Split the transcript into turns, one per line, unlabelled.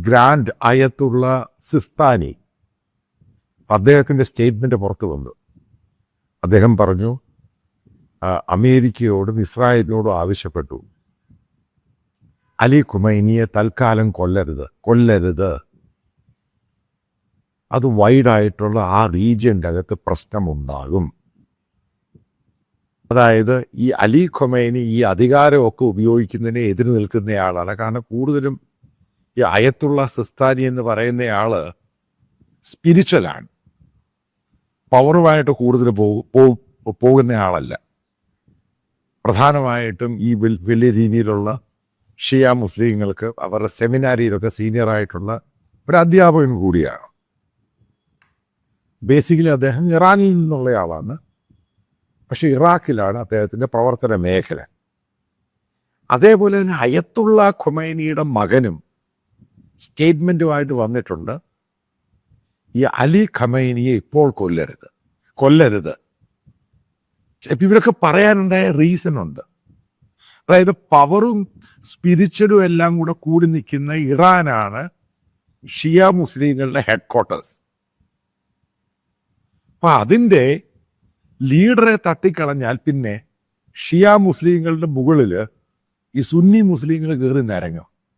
Grand Ayatollah സിസ്താനി അദ്ദേഹത്തിൻ്റെ statement പുറത്തു വന്നു. അദ്ദേഹം പറഞ്ഞു, അമേരിക്കയോടും ഇസ്രായേലിനോടും ആവശ്യപ്പെട്ടു, അലി ഖുമൈനിയെ തൽക്കാലം കൊല്ലരുത്. അത് വൈഡായിട്ടുള്ള ആ റീജിയൻ്റെ അകത്ത് പ്രശ്നമുണ്ടാകും. അതായത് ഈ അലി ഖുമൈനി ഈ അധികാരമൊക്കെ ഉപയോഗിക്കുന്നതിന് എതിര് നിൽക്കുന്നയാളാണ്. കാരണം കൂടുതലും ഈ അയത്തുള്ള സിസ്താനി എന്ന് പറയുന്നയാൾ സ്പിരിച്വലാണ്, പവറുമായിട്ട് കൂടുതൽ പോകുന്നയാളല്ല. പ്രധാനമായിട്ടും ഈ വലിയ രീതിയിലുള്ള ഷിയ മുസ്ലിങ്ങൾക്ക് അവരുടെ സെമിനാരിയിലൊക്കെ സീനിയറായിട്ടുള്ള ഒരു അധ്യാപകൻ കൂടിയാണ്. ബേസിക്കലി അദ്ദേഹം ഇറാനിൽ നിന്നുള്ളയാളാണ്, പക്ഷെ ഇറാഖിലാണ് അദ്ദേഹത്തിൻ്റെ പ്രവർത്തന മേഖല. അതേപോലെ തന്നെ അയത്തുള്ള ഖുമൈനിയുടെ മകനും സ്റ്റേറ്റ്മെൻറ്റുമായിട്ട് വന്നിട്ടുണ്ട്, ഈ അലി ഖമൈനിയെ ഇപ്പോൾ കൊല്ലരുത്. ഇപ്പം ഇവരൊക്കെ പറയാനുണ്ടായ റീസൺ ഉണ്ട്. അതായത് പവറും സ്പിരിച്വലും എല്ലാം കൂടി നിൽക്കുന്ന ഇറാനാണ് ഷിയ മുസ്ലിങ്ങളുടെ ഹെഡ് ക്വാർട്ടേഴ്സ്. അപ്പം അതിൻ്റെ ലീഡറെ തട്ടിക്കളഞ്ഞാൽ പിന്നെ ഷിയ മുസ്ലിങ്ങളുടെ മുകളിൽ ഈ സുന്നി മുസ്ലിങ്ങൾ കയറി നിരങ്ങും.